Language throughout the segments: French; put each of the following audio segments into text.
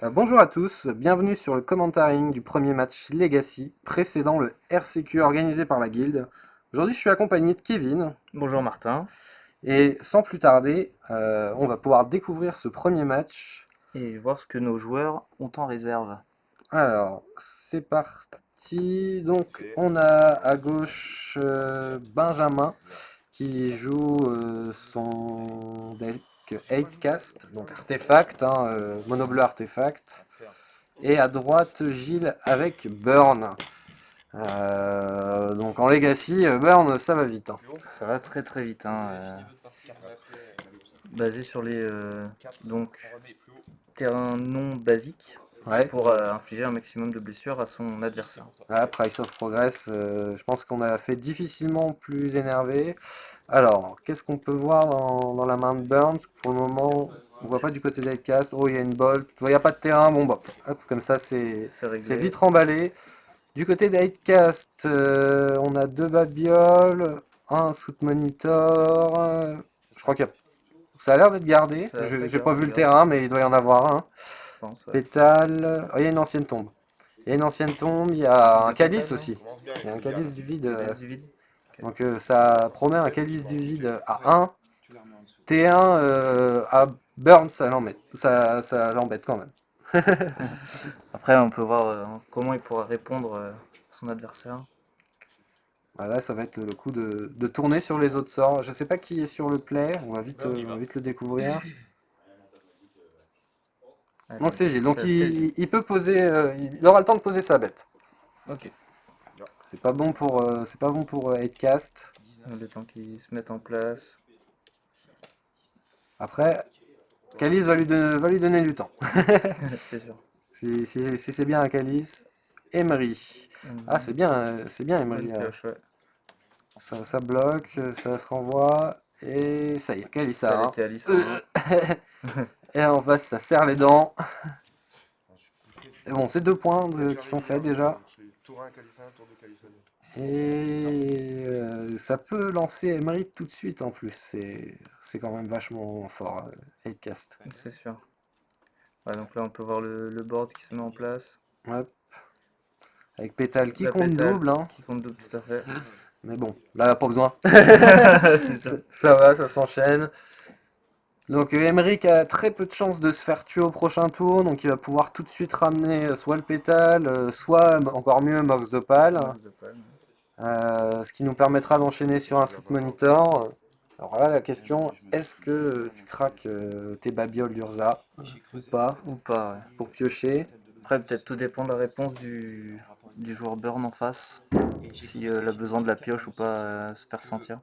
Bonjour à tous, bienvenue sur le commentaring du premier match Legacy précédant le RCQ organisé par la Guilde. Aujourd'hui je suis accompagné de Kevin Bonjour Martin, et sans plus tarder on va pouvoir découvrir ce premier match. et voir ce que nos joueurs ont en réserve. Alors c'est parti, donc on a à gauche Benjamin qui joue son deck 8cast, donc artefact, mono bleu artefact. Et à droite, Gilles avec Burn. Donc en Legacy, Burn, ça va vite, hein. Ça va très très vite, basé sur les donc terrains non basiques Ouais. pour infliger un maximum de blessures à son adversaire. Là, Price of Progress, je pense qu'on a fait difficilement plus énervé. Alors, qu'est-ce qu'on peut voir dans la main de Burns? Pour le moment, on voit pas du côté d'Hightcast. Oh, il y a une bolt. Il n'y a pas de terrain. Bon, bah, hop, comme ça, c'est C'est c'est réglé. vite remballé. Du côté d'Hightcast, on a deux babioles, un Soot Monitor. Je crois qu'il y a Ça a l'air d'être gardé. Ça J'ai pas garde, vu ça le garde, terrain, mais il doit y en avoir un. je pense. Ouais. Pétale. Oh, il y a une ancienne tombe. Il y a une ancienne tombe. Il y a un Deux pétales, calice non? aussi. Il y a un calice du vide. Calice du vide. Ok. Donc ça promet un calice du vide à 1. T1 à Burn, ça l'embête. Ça l'embête quand même. Après, on peut voir comment il pourra répondre à son adversaire. Voilà, ça va être le coup de tourner sur les autres sorts. Je sais pas qui est sur le play. On va vite le découvrir. Donc Allez, c'est Gilles. Donc c'est Gilles. il peut poser. Il aura le temps de poser sa bête. Ok. C'est pas bon pour 8cast. Le temps qu'ils se mettent en place. Après, Calice va lui donner du temps. C'est sûr. Si c'est bien un Calice. Emery. Ah, c'est bien Bonne Emery. pioche, ouais. Ça bloque, ça se renvoie. Et ça y est, Calice Ça à 1. l'était Alice en 1. Et en face, ça serre les dents. Et bon, c'est 2 points qui sont faits déjà. Et ça peut lancer Emery tout de suite en plus. C'est quand même vachement fort, 8cast. C'est sûr. Ouais, donc là, on peut voir le board qui se met en place. Ouais. Avec pétale qui La compte pétale double, hein. qui compte double, tout à fait. Mais bon, là, pas besoin. C'est ça. Ça va, ça s'enchaîne. Donc Emmerich a très peu de chances de se faire tuer au prochain tour, donc il va pouvoir tout de suite ramener soit le pétale, soit encore mieux Mox d'Opale, Max de palme. ce qui nous permettra d'enchaîner sur un Soot Monitor. Alors là, la question, est-ce que tu craques tes babioles d'Urza ou pas Ou pas, ouais. pour piocher? Après, peut-être tout dépend de la réponse du joueur burn en face. Si il a besoin de la pioche ou pas se faire sentir.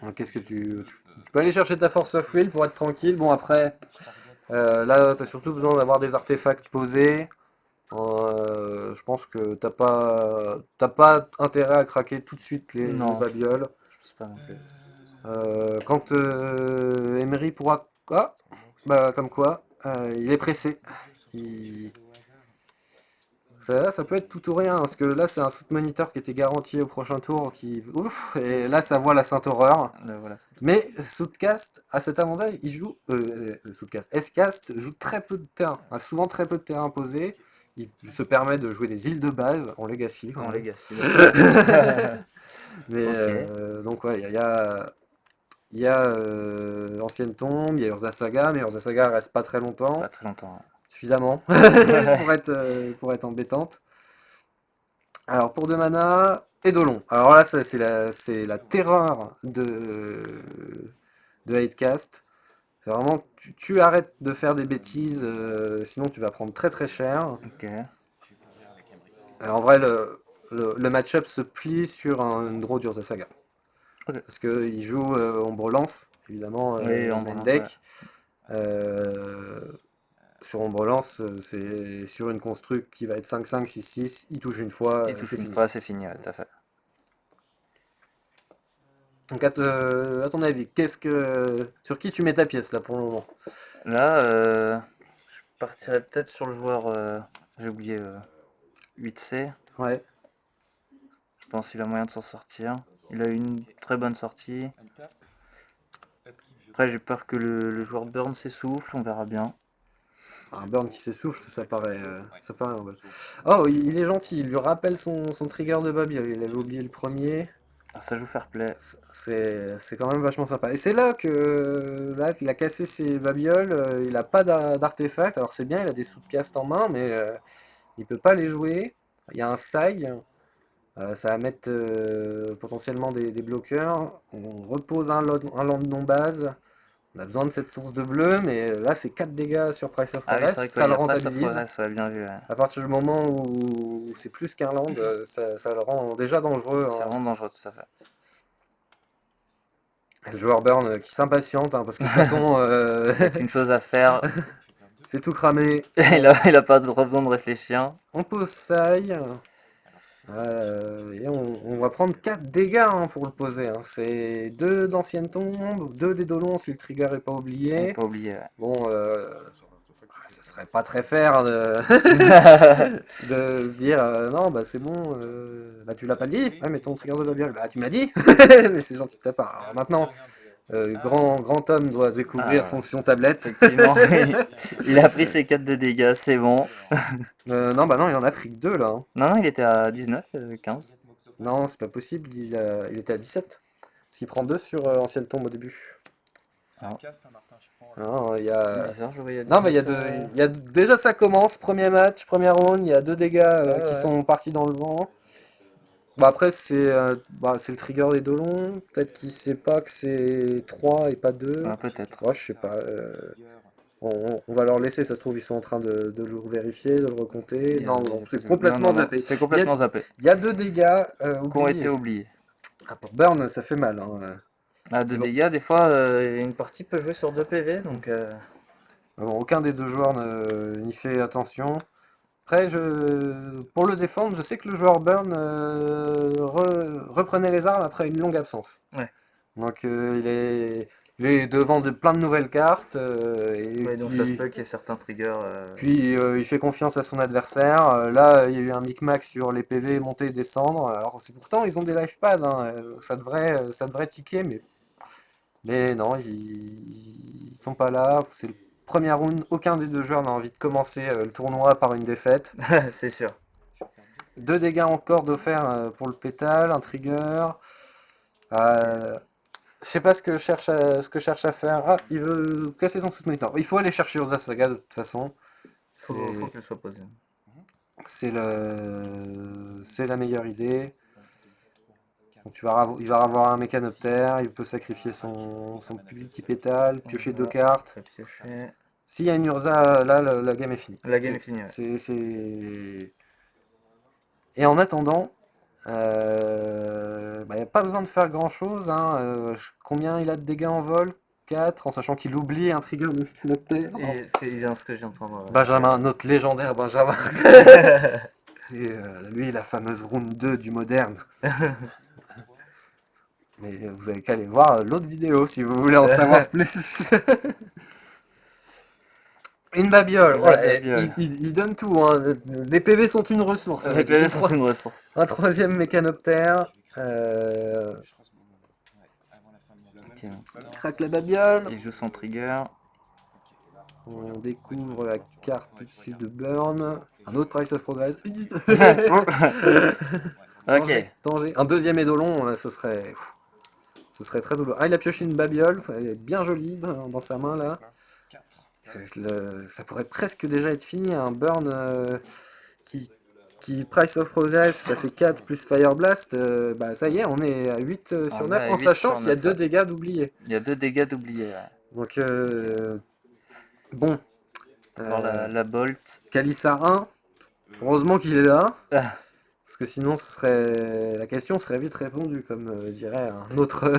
Donc, qu'est-ce que tu peux aller chercher ta Force of Will pour être tranquille. Bon, après, là, tu as surtout besoin d'avoir des artefacts posés. Je pense que t'as pas intérêt à craquer tout de suite les Non, babioles. je pense pas non plus. Quand Emery pourra... Ah, bah comme quoi, il est pressé. Il- ça peut être tout ou rien, parce que là c'est un Soot Monitor qui était garanti au prochain tour, qui... Ouf, et là ça voit la Sainte Horreur. Là, voilà, c'est tout. Mais Sootcast a cet avantage, il joue... le Sootcast, S-Cast joue très peu de terrain, a souvent très peu de terrain posé. Il se permet de jouer des îles de base en Legacy quand En même. Legacy, d'accord. Mais Ok. donc ouais, il y a Ancienne Tombe, il y a Urza Saga, mais Urza Saga reste pas très longtemps, Pas très longtemps. suffisamment pour être embêtante. Alors pour 2 mana, Eidolon. Alors là, c'est la terreur de Hatecast. C'est vraiment, tu arrêtes de faire des bêtises, sinon tu vas prendre très très cher. Ok. En vrai, le match-up se plie sur une draw d'Urza Saga. Ok. Parce qu'il joue Ombre Lance, évidemment, Oui, en en main balance, ouais. deck. Euh, sur Ombre Lance, c'est sur une construct qui va être 5-5, 6-6, il touche une fois, Et et touche c'est une fini. fois, c'est fini, ouais, tout à fait. Donc à ton avis, sur qui tu mets ta pièce là pour le moment? Là, je partirais peut-être sur le joueur, j'ai oublié, 8C. Ouais. Je pense qu'il a moyen de s'en sortir. Il a eu une très bonne sortie. Après, j'ai peur que le joueur burn s'essouffle, on verra bien. Un burn qui s'essouffle, ça paraît normal. Oh, il est gentil, il lui rappelle son trigger de Babiole, il avait oublié le premier. Ah, ça joue fair play. C'est quand même vachement sympa. Et c'est là que là, il a cassé ses babioles, il a pas d'artefact, alors c'est bien, il a des sous de cast en main, mais il peut pas les jouer. Il y a un Sai, ça va mettre potentiellement des bloqueurs. On repose un land non base. On a besoin de cette source de bleu, mais là c'est 4 dégâts sur Price of Ah oui, Progress, c'est vrai ça qu'il le a pas sa rentabilise. forêt, ça va bien vu. Ouais. À partir du moment où c'est plus qu'un land, ça le rend déjà dangereux, C'est hein. vraiment dangereux, tout à fait. Et le joueur burn qui s'impatiente, hein, parce que de toute façon, Il n'y a qu'une chose à faire. c'est tout cramé. Il a pas besoin de réfléchir. On pose Sai. Et on va prendre 4 dégâts, hein, pour le poser, hein. C'est 2 d'anciennes tombes, 2 des dolons si le trigger est pas Et oublié. pas oublier, ouais. Bon, ça serait pas très fair de, de se dire non, bah c'est bon, bah tu l'as pas dit, ouais, mais ton trigger de babiole, bah tu me l'as dit, mais c'est gentil de ta part. Alors maintenant, grand homme doit découvrir Ah, fonction tablette. effectivement, il a pris ses 4 de dégâts, c'est bon. Non, bah non, il en a pris que 2 là, hein. Non, il était à 19, 15. Non, c'est pas possible, il était à 17. Parce qu'il prend 2 sur ancienne tombe au début. Ah. Non, il y a... Bizarre, je voyais à Non, mais 19. déjà ça commence, premier match, première round, il y a 2 dégâts qui Ouais. sont partis dans le vent. Bon, après, c'est le trigger des dolons. Peut-être qu'il sait pas que c'est 3 et pas 2. Ah, peut-être. Ouais, je sais pas. On va leur laisser, ça se trouve, ils sont en train de le vérifier, de le recompter. Non, non, c'est complètement Non, zappé. c'est complètement zappé. Il y a 2 dégâts Qui ont oubliés. été oubliés. Ah, pour Burn, ça fait mal, hein. À 2 Bon. dégâts, des fois, une partie peut jouer sur 2 PV, donc... Bon, aucun des deux joueurs n'y fait attention. Après, pour le défendre, je sais que le joueur Burn reprenait les armes après une longue absence. Ouais. Donc il est devant plein de nouvelles cartes. Ouais, donc ça se peut qu'il y ait certains triggers... Puis il fait confiance à son adversaire. Là, il y a eu un micmac sur les PV monter et descendre. Alors c'est pourtant ils ont des life pads, hein. Ça devrait ticker, mais non, ils sont pas là. C'est le premier round. Aucun des deux joueurs n'a envie de commencer le tournoi par une défaite. c'est sûr. 2 dégâts encore d'offert pour le pétale, un trigger. Je sais pas ce que cherche à faire. Ah, il veut casser son sous-monitor. Il faut aller chercher Urza Saga de toute façon. Faut qu'il soit posé. C'est la meilleure idée. Donc il va avoir un mécanoptère, il peut sacrifier son petit pétale, piocher 2 cartes. S'il y a une Urza, là, la game est finie. La game est finie, ouais. Et en attendant, il n'y a pas besoin de faire grand chose, hein. Combien il a de dégâts en vol? 4, en sachant qu'il oublie un trigger de mécanoptère. Et c'est bien ce que je viens de voir. Benjamin, notre légendaire Benjamin. C'est lui la fameuse round 2 du moderne. Mais vous avez qu'à aller voir l'autre vidéo si vous voulez en savoir plus. Une babiole, voilà, il donne tout, hein. Les PV sont une ressource. Les PV sont une ressource. Un troisième mécanoptère. Okay. Il craque la babiole. Il joue son trigger. On découvre la carte au-dessus de Burn. Un autre Price of Progress. Ok. Danger. Un deuxième édolon, ce serait très douloureux. Ah, il a pioché une babiole, elle est bien jolie dans sa main là. Ça pourrait presque déjà être fini. Un Burn qui Price of Progress, ça fait 4 plus Fire Blast. Bah ça y est, on est à 8 sur 9 en sachant qu'il y a 2 dégâts d'oubliés. Il y a 2 dégâts d'oubliés. Ouais. Donc bon. La Bolt. Kalissa 1, heureusement qu'il est là. Parce que sinon, la question serait vite répondue, comme dirait un autre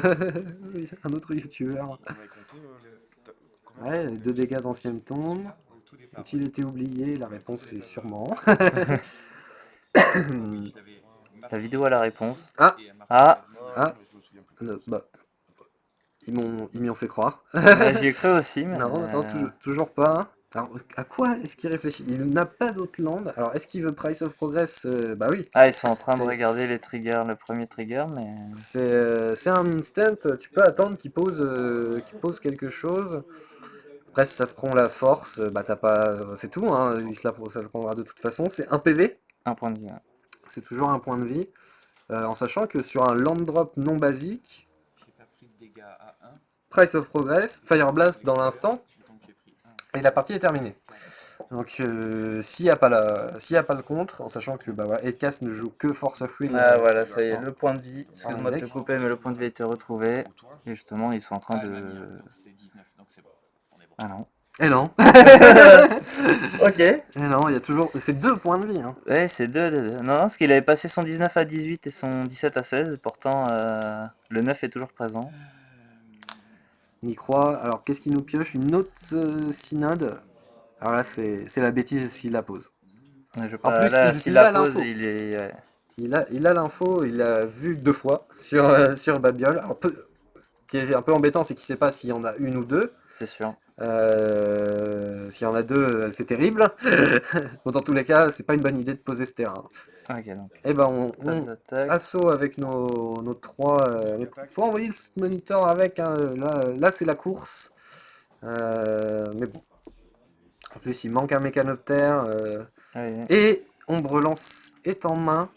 youtubeur. Ouais, 2 dégâts d'ancienne tombe. Ont-ils été oubliés? La réponse est sûrement. La vidéo a la réponse. Ah. Bah, ils m'y ont fait croire. J'y ai cru aussi, mais... Non, attends, toujours pas. Alors, à quoi est-ce qu'il réfléchit? Il n'a pas d'autre land. Alors, est-ce qu'il veut Price of Progress? Bah oui. Ah, ils sont en train de regarder les triggers, le premier trigger, mais... C'est un instant, tu peux attendre qu'il pose quelque chose. Après, si ça se prend la force, bah t'as pas. C'est tout, hein. Ça se prendra de toute façon. C'est un PV, Un point de vie. Ouais. c'est toujours un point de vie. En sachant que sur un land drop non basique, Price of Progress, Fire Blast dans l'instant, et la partie est terminée. Donc s'il n'y a pas le contre, en sachant que bah, voilà, Edcast ne joue que Force of Will Ah voilà, ça y est, le point de vie. dans le Excuse-moi de te deck. couper, mais le point de vie a été retrouvé. Et justement, ils sont en train de... Ah non. Et non. Ok. Et non, il y a toujours. C'est 2 points de vie. Hein. Ouais, c'est deux. Non, parce qu'il avait passé son 19 à 18 et son 17 à 16. Pourtant, le 9 est toujours présent. On y croit. Alors qu'est-ce qu'il nous pioche? Une autre synode. Alors là, c'est la bêtise s'il la pose. En plus, Là, s'il il la a pose, l'info. il est... ouais. Il a l'info, il l'a vu 2 fois sur Babiole. Alors, ce qui est un peu embêtant, c'est qu'il ne sait pas s'il y en a une ou deux. C'est sûr. S'il y en a deux, c'est terrible. Bon, dans tous les cas, c'est pas une bonne idée de poser ce terrain. Ok, donc, Et ben, on phase d'attaque. assaut avec nos trois. Mais faut envoyer le monitor avec. Hein, là c'est la course. Mais bon. En plus, il manque un mécanoptère. Ouais. Et Ombre Lance est en main.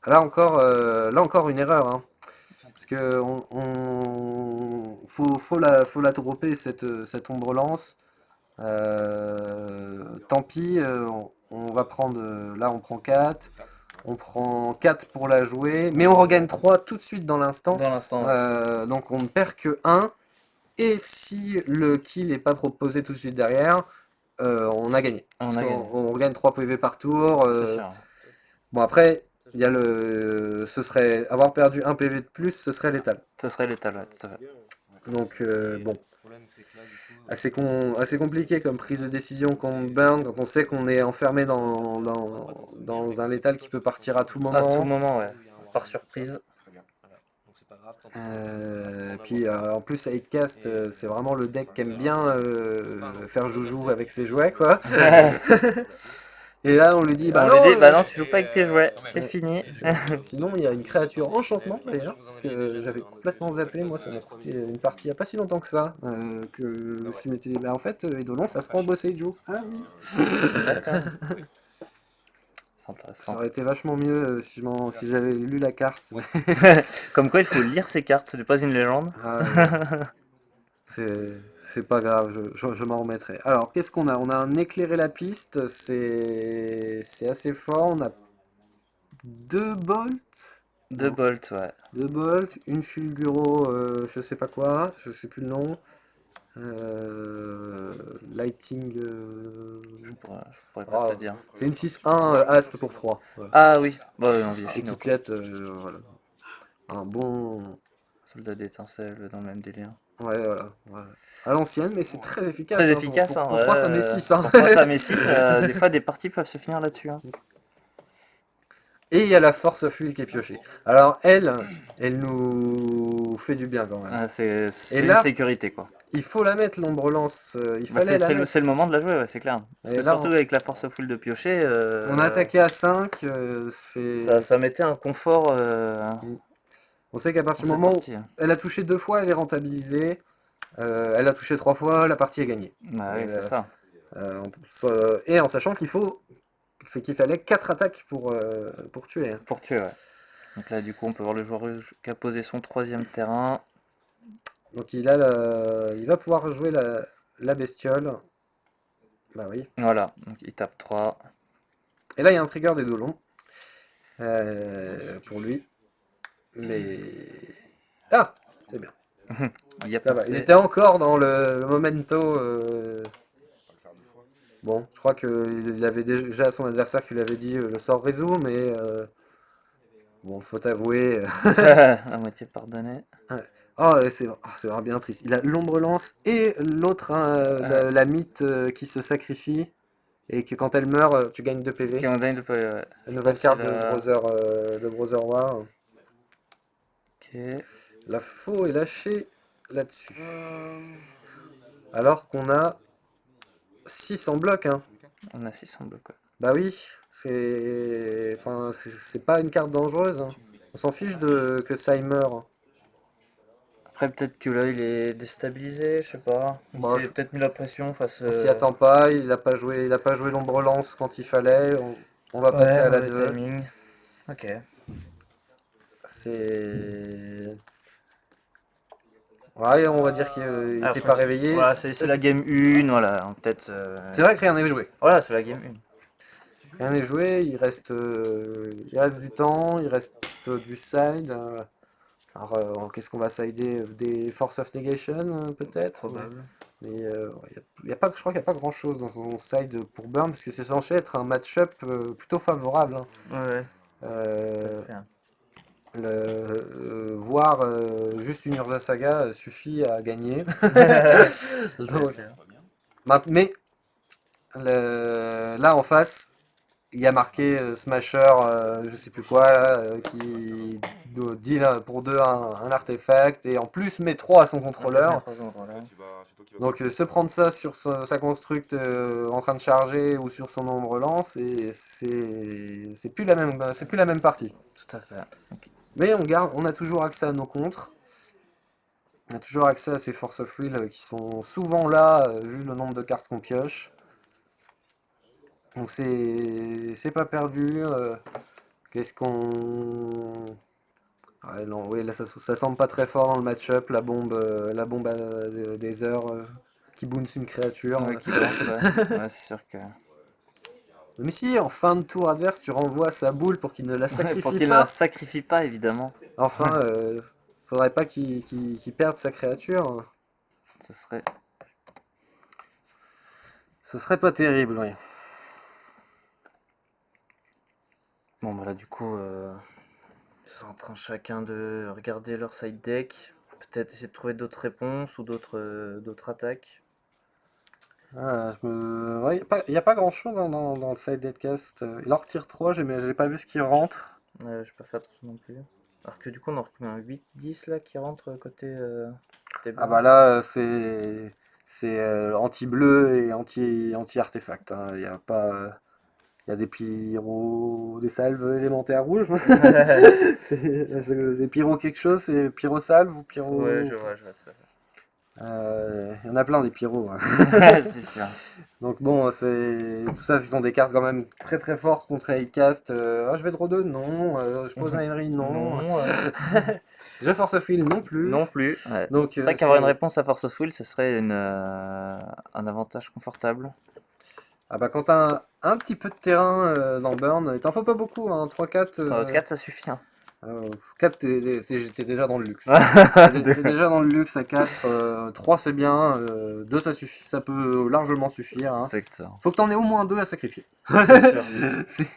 Là encore une erreur. Hein. Parce que faut la dropper cette Ombre Lance. Tant pis, on va prendre. Là, on prend 4. On prend 4 pour la jouer. Mais on regagne 3 tout de suite dans l'instant. Dans l'instant. Donc on ne perd que 1. Et si le kill n'est pas proposé tout de suite derrière, on a gagné. On Parce a qu'on gagné. on regagne 3 PV par tour. C'est sûr. Bon, après, il y a ce serait. Avoir perdu 1 PV de plus, ce serait létal. Ce serait létal, ouais, tout à fait. Donc, bon. Assez compliqué comme prise de décision contre Burn quand on sait qu'on est enfermé dans un létal qui peut partir à tout À tout moment. moment, ouais. Par surprise. Puis en plus, Aidcast, c'est vraiment le deck qui aime bien faire joujou avec ses jouets, quoi. Et là, on lui dit, bah On non, lui dit, bah non, tu joues pas avec tes jouets, c'est fini. sinon, il y a une créature enchantement d'ailleurs, parce que j'avais complètement zappé. Moi, ça m'a coûté une partie il n'y a pas si longtemps que ça. Que je m'étais dit, bah en fait, Eidolon, ça se prend au boss Joe. Ah oui. D'accord. C'est Ça intéressant. aurait été vachement mieux si j'avais lu la carte. Comme quoi, il faut lire ces cartes, ce n'est pas une légende. Ah, c'est pas grave, je m'en remettrai. Alors, qu'est-ce qu'on a? On a un éclairer la piste, c'est assez fort. On a 2 bolts. Deux bolts, ouais. 2 bolts, une fulguro, je sais pas quoi, je sais plus le nom. Lighting. Je pourrais pas te dire. C'est une 6-1 Ast pour 3. Voilà. Ah oui, bah non, bien sûr. Étiquette, voilà. Un bon. Soldat d'étincelle dans le même délire. Ouais, voilà. Ouais. À l'ancienne, mais c'est très efficace. Très Hein, efficace, pour hein. pour 3, ça met 6. Hein. Pour 3, ça met 6. Des fois, des parties peuvent se finir là-dessus. Hein. Et il y a la force of will qui est piochée. Alors, elle nous fait du bien quand même. Ah, c'est Et une là, sécurité, quoi. il faut la mettre, l'ombre lance. Il Bah, fallait la mettre. c'est le moment de la jouer, ouais, c'est clair. Parce Et que là, surtout avec la force full de piocher, on a attaqué à 5. ça mettait un confort. On sait qu'à partir du Cette moment partie, où hein. elle a touché 2 fois, elle est rentabilisée. Elle a touché 3 fois, la partie est gagnée. Bah oui, c'est ça. Et en sachant qu'il fallait 4 attaques pour tuer. Hein. Pour tuer, ouais. Donc là, du coup, on peut voir le joueur rouge qui a posé son 3e terrain. Donc il va pouvoir jouer la bestiole. Bah oui. Voilà, donc il tape 3. Et là, il y a un trigger des Dolons. Pour lui. Mais. Ah! C'est bien. Il y a Ça va. passé. Il était encore dans le momento. Bon, je crois qu'il avait déjà son adversaire qui lui avait dit le sort résout, mais. Bon, faut avouer. À moitié pardonné. Ouais. Oh, c'est vraiment bien triste. Il a l'ombre lance et l'autre, hein, la mythe qui se sacrifie. Et que quand elle meurt, tu gagnes 2 PV. Qui en gagne ouais. La nouvelle carte de Brother War. Ok. La faux est lâchée là-dessus. Alors qu'on a 6 en bloc. Hein. On a 600 blocs. Ouais. Bah oui, c'est pas une carte dangereuse. Hein. On s'en fiche que ça meure. Après, peut-être que là, il est déstabilisé, je sais pas. Il Bon, s'est peut-être mis la pression face. on s'y attend pas, il a pas joué l'ombre lance quand il fallait. On va passer Ouais, à la mauvais 2. timing. Ok. C'est. Ouais, on va dire qu'il n'était Après, pas réveillé. voilà, c'est la game 1, voilà. Peut-être. C'est vrai que rien n'est joué. Voilà, c'est la game 1. Rien n'est joué, il reste du temps, il reste du side. Alors, qu'est-ce qu'on va sider? Des Force of Negation, peut-être? Probable. Mais y a pas, je crois qu'il n'y a pas grand-chose dans son side pour Burn, parce que c'est censé être un match-up plutôt favorable, hein. Ouais, tout à Euh, fait. voir juste une Urza Saga suffit à gagner. Ouais, Donc, c'est vrai. mais là en face, il y a marqué Smasher, je sais plus quoi, là, qui deal pour deux un artefact et en plus met 3 à son En plus, contrôleur. mettre à son contrôleur. Donc se prendre ça sur sa construct en train de charger ou sur son ombre lance, et c'est plus la même partie. Tout à fait. Ok. Mais on a toujours accès à nos contres. On a toujours accès à ces Force of Will qui sont souvent là, vu le nombre de cartes qu'on pioche. Donc c'est pas perdu. Qu'est-ce qu'on... Ouais, non, oui, là ça semble pas très fort dans le match-up, la bombe des heures qui bounce une créature. Ouais, qui lance, ouais. Ouais, c'est sûr que. Mais si, en fin de tour adverse, tu renvoies sa boule pour qu'il ne la Ouais, pour sacrifie qu'il ne la pas. sacrifie pas, évidemment. Enfin, faudrait pas qu'il perde sa créature. Ce serait. Ce serait pas terrible, oui. Bon, bah là, du coup, ils sont en train chacun de regarder leur side deck. Peut-être essayer de trouver d'autres réponses ou d'autres attaques. Ouais, y a pas grand-chose hein, dans le side deadcast. Il en retire 3, j'ai pas vu ce qui rentre. Je peux faire attention non plus. Alors que du coup, on en recommence un 8-10 là qui rentre côté Ah blanc. bah là, c'est anti-bleu et anti-artefact, hein. Y a pas, y a des pyros, des salves élémentaires rouges. Des pyros quelque chose, c'est pyro salve ou Ouais, pyro. je vois tout ça. Il y en a plein des pyros, hein. C'est sûr. Donc bon, tout ça, ce sont des cartes quand même très très fortes contre Aidcast. Ah, je vais draw 2, non. Je pose un Henry, non. Non, Je force fil, non plus. non plus. Ouais. Donc C'est vrai qu'avoir une réponse à Force of Will, ce serait un avantage confortable. ah bah quand t'as un petit peu de terrain dans Burn, il t'en faut pas beaucoup, hein, 3-4. Dans notre 4, ça suffit. Hein. 4, t'es déjà dans le luxe. Deux. T'es déjà dans le luxe à 4. 3 c'est bien, 2 ça suffit, ça peut largement suffire, hein. Exactement. Faut que t'en aies au moins 2 à sacrifier. C'est sûr.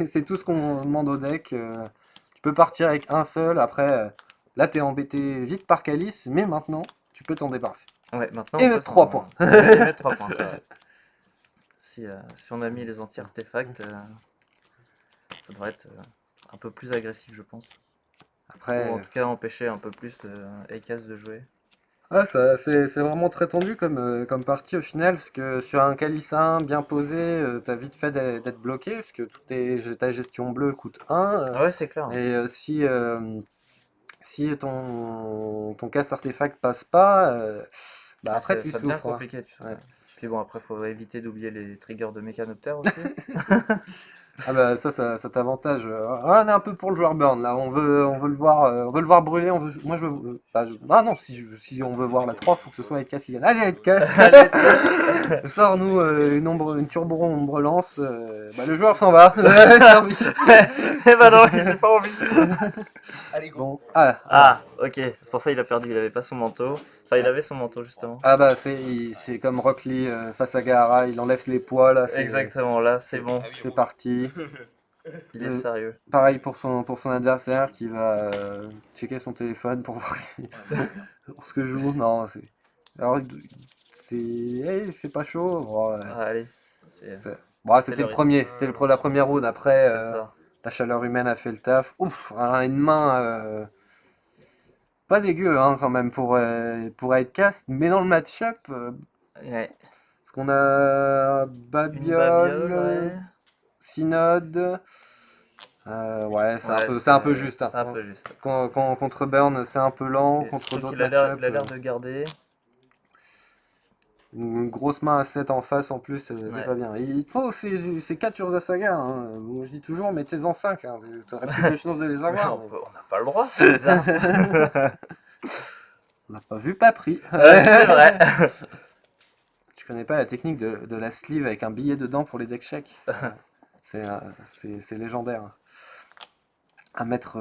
C'est tout ce qu'on demande au deck. Tu peux partir avec un seul, après, là t'es embêté vite par Calice, mais maintenant tu peux t'en débarrasser. Ouais, maintenant, Et on peut mettre 3 points. Et mettre 3 points, c'est vrai. Si on a mis les anti-artefacts, ça devrait être un peu plus agressif, je pense. Après, Ou en tout cas empêcher un peu plus Acas de jouer. c'est vraiment très tendu comme partie au final, parce que sur un Calice 1 bien posé, t'as vite fait d'être bloqué, parce que ta gestion bleue coûte 1. Ah ouais, c'est clair. Et si ton casse artefact passe pas, bah Ah, après tu ça devient souffres, hein. compliqué, tu sais. Ouais. Puis bon, après, faudrait éviter d'oublier les triggers de Mécanoptère aussi. Ah bah ça t'avantage. Ah, on est un peu pour le joueur burn là. On veut le voir brûler. Moi je veux. Bah, ah non, si on veut voir la 3 faut que ce soit Edcast qui gagne. Allez Edcast. Sors-nous une turbo ombre lance. Bah le joueur s'en va. Eh bah non, j'ai pas envie. Allez, go. Bon. Ah, ok. C'est pour ça qu'il a perdu, il avait pas son manteau. Enfin, il avait son manteau justement. Ah bah c'est comme Rock Lee face à Gaara. Il enlève les poids là. Exactement, là, c'est bon. C'est parti. Il est sérieux. Pareil pour son adversaire qui va checker son téléphone pour voir si pour ce que je joue. Non, c'est alors il fait pas chaud. Bon, Ah, allez. C'est bon, c'est c'était le risque. la première round. Après, C'est ça. la chaleur humaine a fait le taf. Ouf, une main pas dégueu hein, quand même pour Outcast, mais dans le match-up, Ouais. parce qu'on a Une babiole, Babiole, ouais. Synode. Ouais, Ouais, c'est un peu juste. Hein. C'est un peu juste. Contre Burn, c'est un peu lent. Ok, Contre surtout d'autres qu'il a l'air match-ups, de garder. une grosse main à 7 en face en plus, c'est Ouais. pas bien. Il te faut ces 4 Urzasaga. Hein. Moi je dis toujours, mettez-en 5. Hein. T'aurais plus de chances de les Mais avoir. on n'a pas le droit, c'est bizarre. On n'a pas vu, pas pris. C'est vrai. Tu connais pas la technique de la sleeve avec un billet dedans pour les deck chèques? C'est légendaire. Un maître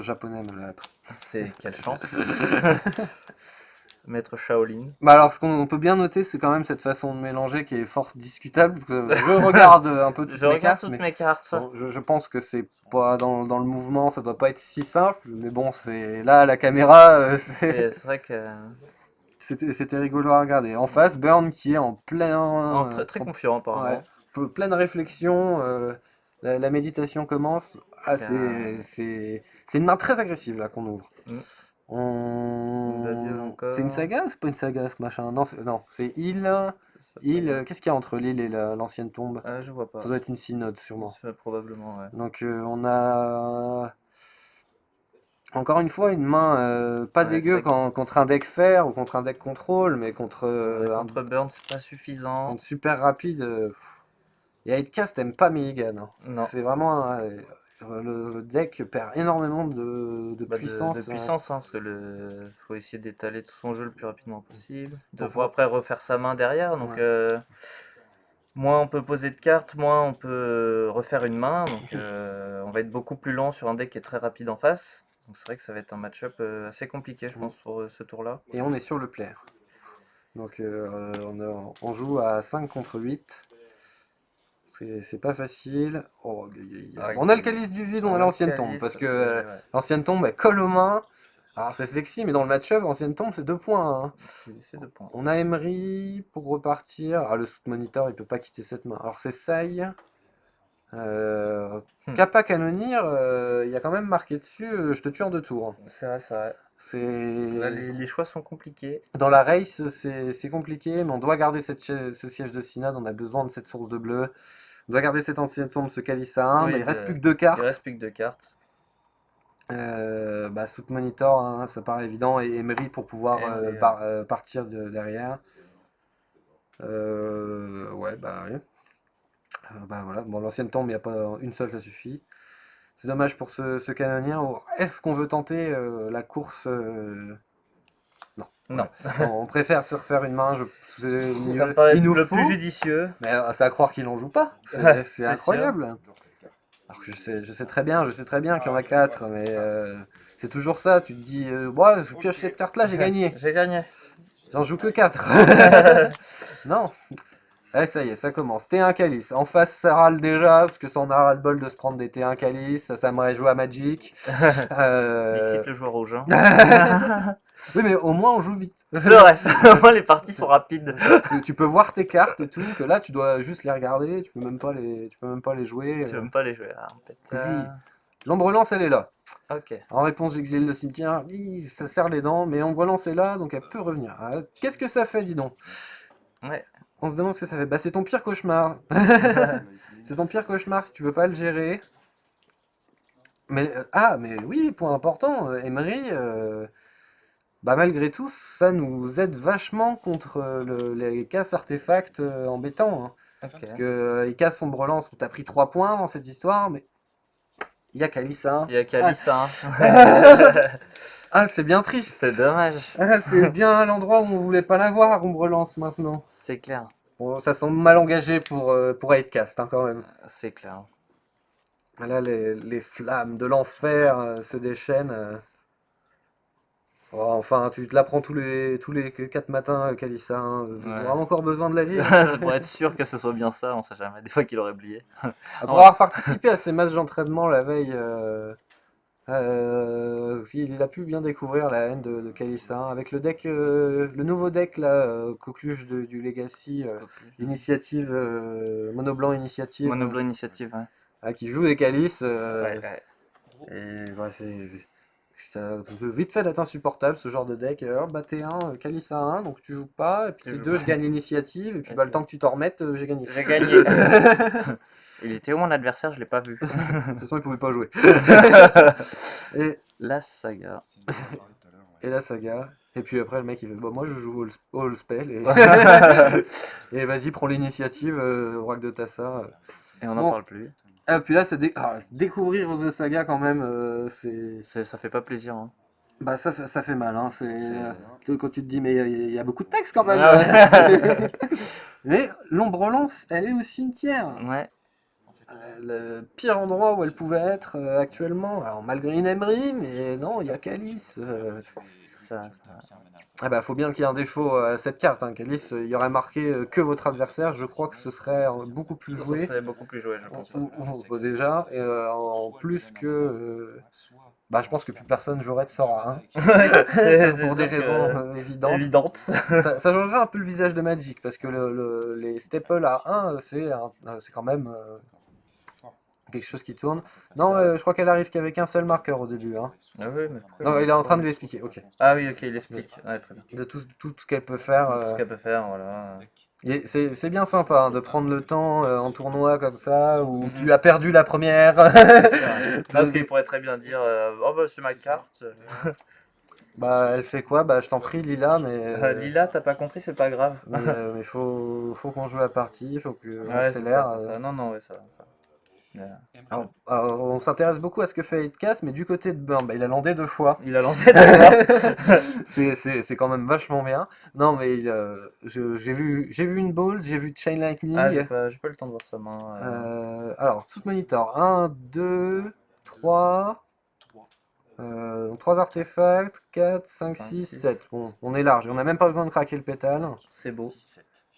japonais me l'a appris. C'est quelle chance. Maître Shaolin. Bah alors, ce qu'on peut bien noter, c'est quand même cette façon de mélanger qui est fort discutable. Je regarde un peu toutes Je mes regarde cartes, toutes mais mes cartes. bon, je pense que c'est pas dans le mouvement, ça doit pas être si simple. Mais bon, c'est là, à la caméra, C'est vrai que. c'était rigolo à regarder. En face, Burn qui est en plein, Très, très confiant, apparemment. pleine réflexion. La méditation commence. Ah, Euh, c'est une main très agressive là qu'on ouvre. Mm. Babiole encore. C'est une saga ou c'est pas une saga ce machin? Non, c'est qu'est-ce qu'il y a entre l'île et l'ancienne tombe? Ah, je vois pas. Ça doit être une synode sûrement. Probablement, ouais. Donc on a encore une fois une main pas Ouais, dégueu c'est vrai contre un deck fer ou contre un deck contrôle, mais contre contre Burn, c'est pas suffisant. contre super rapide. Et Aidcast t'aimes pas Milligan. Hein. Non. C'est vraiment le deck perd énormément de Bah, puissance. de puissance, hein, parce que faut essayer d'étaler tout son jeu le plus rapidement possible. Pour Devoir après refaire sa main derrière, donc Ouais. moins on peut poser de cartes, moins on peut refaire une main, donc on va être beaucoup plus lent sur un deck qui est très rapide en face. Donc c'est vrai que ça va être un match-up assez compliqué, je pense, pour ce tour-là. Et on est sur le player. Donc on joue à 5 contre 8. C'est pas facile. Oh, on a le calice du vide, on a l'ancienne tombe. Parce que l'ancienne tombe, elle colle aux mains. Alors c'est sexy, mais dans le match-up, l'ancienne tombe, c'est 2 points. Hein. C'est 2 points. On a Emery pour repartir. Ah, le Soot Monitor, il peut pas quitter cette main. Alors c'est Sai. Kappa Canonir, il y a quand même marqué dessus, je te tue en 2 tours. C'est vrai, c'est vrai. Là, les choix sont compliqués. Dans la race, c'est compliqué, mais on doit garder ce siège de synode, on a besoin de cette source de bleu. On doit garder cette ancienne forme, ce calice à 1, Oui, mais il reste plus que 2 cartes. Il reste plus que 2 cartes. Soot Monitor, hein, ça paraît évident, et Emery pour pouvoir partir derrière. Ouais, bah oui. Bah voilà, bon, l'ancienne tombe, il n'y a pas une seule, ça suffit. C'est dommage pour ce canonnier. Est-ce qu'on veut tenter la course Non. Non. On préfère se refaire une main. Ça me paraît il nous le faut. plus judicieux. Mais c'est à croire qu'il en joue pas. Ouais, C'est incroyable. Alors que je sais très bien qu'il y en a 4, mais c'est toujours ça. Tu te dis, bon, je pioche cette carte-là, j'ai gagné. J'ai gagné. J'en joue que 4. Non. Allez, ça y est, ça commence. T1 Calice. En face, ça râle déjà, parce que ça en a ras-le-bol de se prendre des T1 Calice. Ça aimerait jouer à Magic. Dixit le joueur rouge. Hein. Oui, mais au moins, on joue vite. C'est vrai. Au moins, les parties sont rapides. Tu peux voir tes cartes et tout, que là, tu dois juste les regarder. Tu peux même pas les jouer. Tu peux même pas les jouer. Ah, L'ombre-lance, elle est là. Ok. En réponse, j'exile le cimetière. Ça serre les dents, mais l'ombre-lance est là, donc elle peut revenir. Qu'est-ce que ça fait, dis donc? Ouais. On se demande ce que ça fait. Bah, c'est ton pire cauchemar. C'est ton pire cauchemar si tu peux pas le gérer. Mais mais oui, point important, Emery, bah malgré tout, ça nous aide vachement contre les casses artefacts embêtants. Hein. Okay. Parce que il casse son relance, on t'a pris 3 points dans cette histoire, mais il y a Kalissa. Il y a Kalissa. Ah, c'est bien triste. C'est dommage. Ah, c'est bien l'endroit où on voulait pas l'avoir, on relance maintenant. C'est clair. Bon, ça semble mal engagé pour 8cast, hein, quand même. C'est clair. Là, les flammes de l'enfer se déchaînent. Oh, enfin, tu te la prends tous les 4 matins, Kalissa. Hein. Ouais. Vraiment encore besoin de la vie. C'est pour être sûr que ce soit bien ça, on sait jamais. Des fois qu'il aurait oublié. Pour avoir participé à ces matchs d'entraînement la veille, il a pu bien découvrir la haine de Kalissa. Hein. Avec le deck, le nouveau deck, là, coqueluche du Legacy, initiative, Mono-Blanc Initiative. Mono-Blanc Initiative, ouais. Qui joue des Calices. Ouais. Et ouais, ça peut vite fait d'être insupportable ce genre de deck. Bah T1, Calice à 1, donc tu joues pas. Et puis T2, je gagne l'initiative. Et puis bah, le temps que tu t'en remettes, j'ai gagné. J'ai gagné. Il était où mon adversaire? Je l'ai pas vu. De toute façon, il pouvait pas jouer. Et, La saga. et la saga. Et puis après, le mec, il fait, bah, moi, je joue All Spell. Et, et vas-y, prends l'initiative, Wrack de Tassa. Et on n'en Bon. parle plus. Et puis là, découvrir The Saga, quand même, c'est... Ça fait pas plaisir. Hein. Bah, ça fait mal, hein. Quand tu te dis, mais il y a beaucoup de texte, quand même. Ah ouais. là-dessus. Mais l'ombre lance, elle est au cimetière. Ouais. Le pire endroit où elle pouvait être actuellement. Alors, malgré une Emery, mais non, il y a Calice. Ça... Ah bah, faut bien qu'il y ait un défaut à cette carte. Hein. Calice, il y aurait marqué que votre adversaire. Je crois que ce serait beaucoup plus Ça joué. serait beaucoup plus joué, je pense. Déjà, et, en plus que. Bah, je pense que plus personne jouerait de Sora. Hein. C'est Pour des sûr que- raisons évidentes. évidentes. Ça changerait un peu le visage de Magic, parce que les staples à 1, c'est quand même quelque chose qui tourne. Non, je crois qu'elle arrive qu'avec un seul marqueur au début. Hein. Ah oui, mais pourquoi Non, il est en train de lui expliquer, ok. Ah oui, ok, il explique. Ouais, très bien. De tout ce qu'elle peut faire. Tout ce qu'elle peut faire, voilà. Et c'est bien sympa hein, de prendre le temps en tournoi comme ça, où tu as perdu la première. Parce qu'il pourrait très bien dire oh bah c'est ma carte. Bah, elle fait quoi? Bah, je t'en prie, Lila, mais. Lila, t'as pas compris, c'est pas grave. Mais faut qu'on joue la partie, faut qu'on Ouais, c'est ça, accélère. c'est ça. Non, non, ouais, ça. Alors, on s'intéresse beaucoup à ce que fait Hitcast, mais du côté de Burn, bah, il a landé 2 fois. Il a lancé d'abord. C'est quand même vachement bien. Non, mais j'ai vu une ball, j'ai vu Chain Lightning. Ah, j'ai pas eu le temps de voir sa main. Alors, tout monitor. 1, 2, 3. 3 artefacts, 4, 5, 6, 7. Bon, on est large. On n'a même pas besoin de craquer le pétale. C'est beau.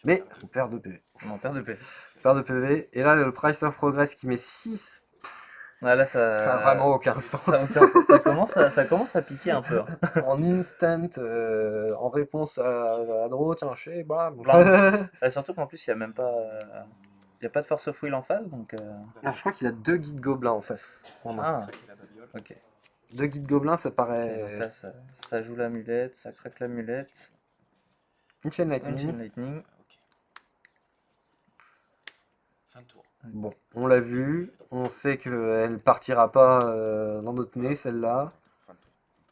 Mais on perd 2 PV. On perd de PV. On perd de PV. Et là, le Price of Progress qui met 6. Ah, là, Ça a vraiment aucun sens. ça commence à piquer un peu. Hein. En instant, en réponse à la draw, tiens, je sais, blam. Surtout qu'en plus, il n'y a même pas. Il n'y a pas de Force of Will en face, donc. Alors, je crois qu'il a 2 guides gobelins en face. Ah, ok. 2 guides gobelins, ça Donc paraît. là, ça joue l'amulette, ça craque l'amulette. Une chaîne Une chain lightning. lightning. Bon, on l'a vu. On sait qu'elle partira pas dans notre nez, celle-là.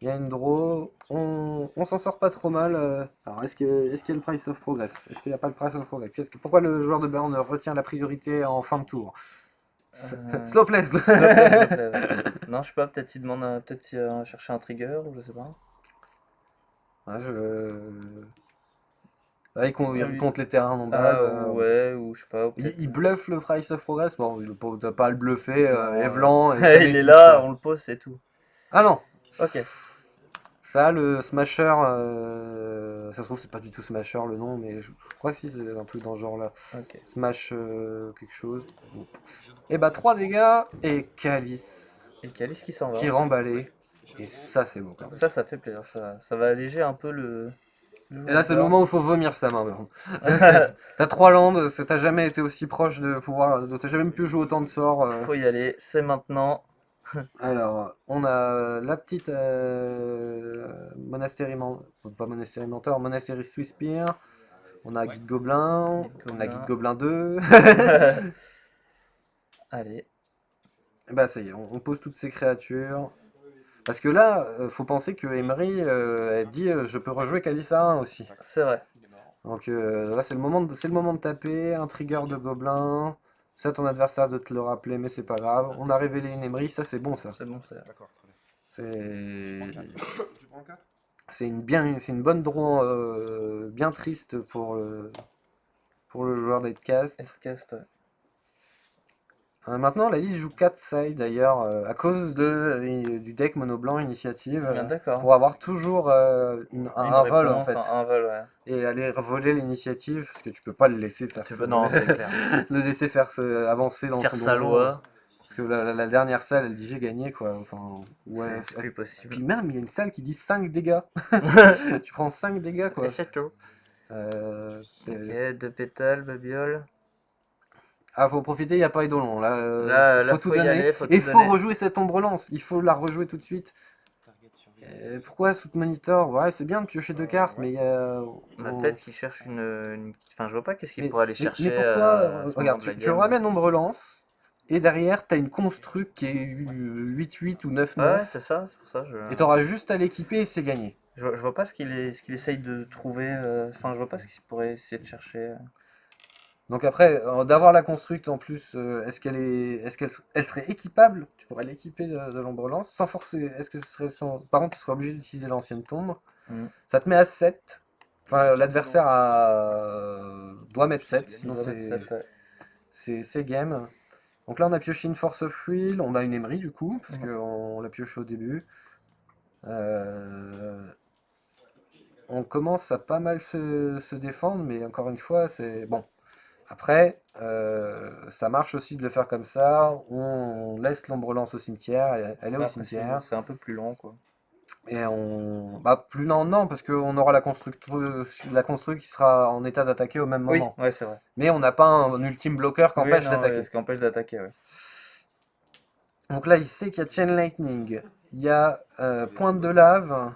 Il y a une draw. On s'en sort pas trop mal. Alors, est-ce qu'il y a le Price of Progress? Est-ce qu'il n'y a pas le Price of Progress? Pourquoi le joueur de Burn retient la priorité en fin de tour? Slow play, slow S'il te plaît, s'il te plaît, ouais. Non, je sais pas, peut-être il demande chercher un trigger, ou je sais pas. Ouais, ouais, il compte les terrains en Ah, base. ouais, ou je sais pas. Ou Il peut-être- bluffe le Price of Progress. Bon, t'as pas à le bluffer. Non, Evlan. Et il ça est met là, 6, on le pose, c'est tout. Ah non! Ok. Ça, le Smasher, ça se trouve, c'est pas du tout Smasher le nom, mais je crois que si, c'est un truc dans ce genre-là. Ok. Smash quelque chose. Bon. Et bah, 3 dégâts, et Calice Et Calice qui s'en va. qui remballé. Et ça, c'est beau quand même. Ça fait plaisir. Ça va alléger un peu le. Et là, c'est le joueur. moment où il faut vomir sa main, Burn. T'as 3 landes, t'as jamais été aussi proche de pouvoir. T'as jamais pu jouer autant de sorts. Faut y aller, c'est maintenant. Alors, on a la petite pas Monastérie Mentor, Monastérie Swiss Spear. On a Guide Gobelin, on a Guide Gobelin 2. Allez. Et bah ça y est, on pose toutes ces créatures. Parce que là, faut penser que Emery, elle dit je peux rejouer Kalissa 1 aussi. C'est vrai. Donc là, c'est le moment de taper, un trigger de Gobelin. C'est à ton adversaire de te le rappeler, mais c'est pas grave. On a révélé une Emery, ça c'est bon ça. C'est bon, c'est. D'accord, très bien. C'est Tu prends 4? c'est une bonne draw bien triste pour le joueur d'Edcast. Escast, ouais. Maintenant, la liste joue 4 sides d'ailleurs, à cause du deck mono blanc initiative, Ah, d'accord. pour avoir toujours un Une vol en réponse, fait, un vol, ouais. et aller voler l'initiative, parce que tu peux pas le laisser faire Non, c'est clair. le laisser avancer dans Faire son sa donjon, loi, parce que la dernière salle, elle dit j'ai gagné quoi, enfin, ouais, c'est plus possible. puis même il y a une salle qui dit 5 dégâts, tu prends 5 dégâts quoi. Et c'est tout. Ok. Ok, 2 pétales, babiole. Ah, faut profiter, il n'y a pas Eidolon. Là, Là, faut tout faut y donner. aller, faut Et il tout faut donner. rejouer cette ombre lance. Il faut la rejouer tout de suite. Pourquoi Soot Monitor? Ouais, c'est bien de piocher 2 cartes, mais il y a. Bah, peut-être qu'il cherche une. Enfin, je vois pas qu'est-ce qu'il Mais, pourrait aller mais chercher. pourquoi à ce regarde, moment de la tu game. ramènes ombre lance. Et derrière, t'as une construct qui est 8-8 ou Ouais, 9-9. c'est ça, c'est pour ça. Et t'auras juste à l'équiper et c'est gagné. Je vois pas ce qu'il essaye de trouver. Enfin, je vois pas ce qu'il pourrait essayer de chercher. Donc après, d'avoir la construct en plus, elle serait équipable? Tu pourrais l'équiper de l'ombre-lance sans forcer. Est-ce que ce serait par contre, tu serais obligé d'utiliser l'ancienne tombe. Mm. Ça te met à 7. Enfin, l'adversaire doit mettre 7, Il sinon doit mettre 7, ouais. c'est game. Donc là, on a pioché une Force of Will, on a une Emery du coup, parce Mhm. qu'on l'a pioché au début. Euh, on commence à pas mal se défendre, mais encore une fois, c'est bon. Après, ça marche aussi de le faire comme ça. On laisse l'ombre lance au cimetière, elle est au Après, cimetière. c'est un peu plus lent, quoi. Et on. Bah, plus non, non, parce qu'on aura la construct qui sera en état d'attaquer au même Oui, moment. ouais, c'est vrai. Mais on n'a pas un ultime bloqueur qui Oui, empêche non, ouais, d'attaquer. ce qui empêche d'attaquer, ouais. Donc là, il sait qu'il y a Chain Lightning, il y a Pointe de Lave,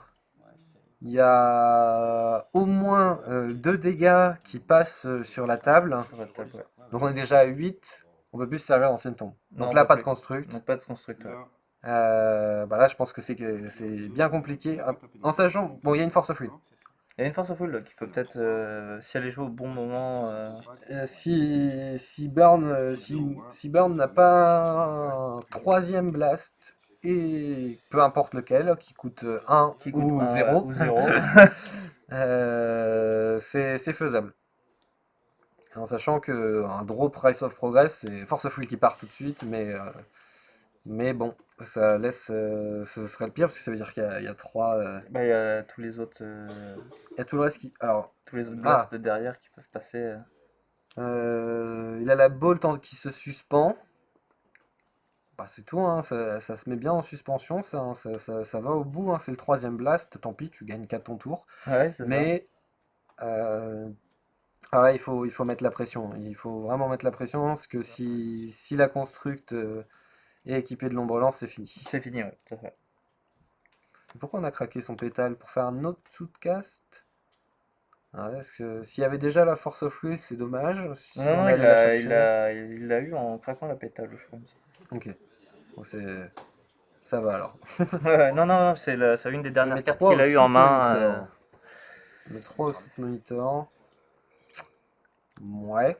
il y a au moins 2 dégâts qui passent sur la table. Sur la table, ouais. Donc on est déjà à 8, on peut plus se servir d'ancienne tombe. Non, Donc on là, peut pas de plus. construct. Donc pas de constructeur. Bah là, je pense que c'est bien compliqué. En sachant, bon, il y a une Force of Will. Il y a une force full qui peut peut-être, si elle est jouée au bon moment. Si Burn n'a pas un troisième blast, et peu importe lequel, qui coûte 1 Qui coûte ou 1 0, ou 0. c'est faisable. En sachant que un draw Price of Progress, c'est Force of Will qui part tout de suite, mais bon, ça laisse, ce serait le pire parce que ça veut dire qu'il y a 3, Bah, il y a il y a tout le reste qui, alors, tous les autres ah, blasts derrière qui peuvent passer. il a la bolt qui se suspend. Bah, c'est tout, hein, ça se met bien en suspension, ça, hein, ça va au bout, hein, c'est le troisième blast, tant pis, tu gagnes qu'à ton tour. Ouais, c'est ça. Mais euh, ah là, il faut mettre la pression, il faut vraiment mettre la pression, parce que si la construct est équipée de l'ombre lance, c'est fini. C'est fini, ouais, tout à fait. Pourquoi on a craqué son pétale? Pour faire un autre Sootcast? Ah ouais, parce que s'il y avait déjà la Force of Will, c'est dommage, si Non, on non, allait la chercher. il l'a eu en craquant la pétale, je pense. Ok, bon, ça va alors. Ouais, ouais, non, non, non, c'est une des Il dernières met cartes 3 qu'il au a eu en Soot main. Monitor. Il met 3 au Soot Monitor. Ouais.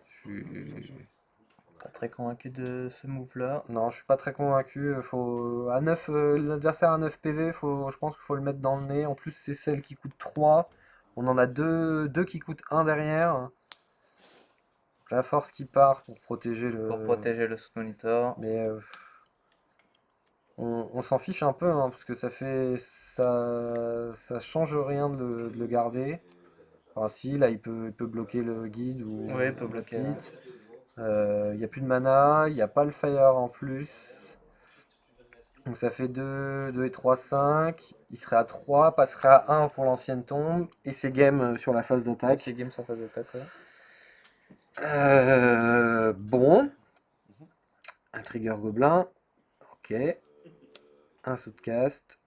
Je suis... Pas très convaincu de ce move-là. Non, je suis pas très convaincu. Faut... À 9, l'adversaire à 9 PV, je pense qu'il faut le mettre dans le nez. En plus, c'est celle qui coûte 3. On en a deux qui coûtent 1 derrière. La force qui part pour protéger Pour le... protéger le sous monitor. Mais on s'en fiche un peu, hein, parce que ça change rien de le garder. Enfin, si, là, il peut bloquer le guide Oui, il peut ou la bloquer, ouais. petite. Il n'y a plus de mana, il n'y a pas le fire en plus. Donc ça fait 2 2 et 3 5. Il serait à 3, passerait à 1 pour l'ancienne tombe. Et c'est game sur la phase Et c'est d'attaque. game sur phase d'attaque, ouais. Bon, un trigger gobelin. Ok. Un soutcast.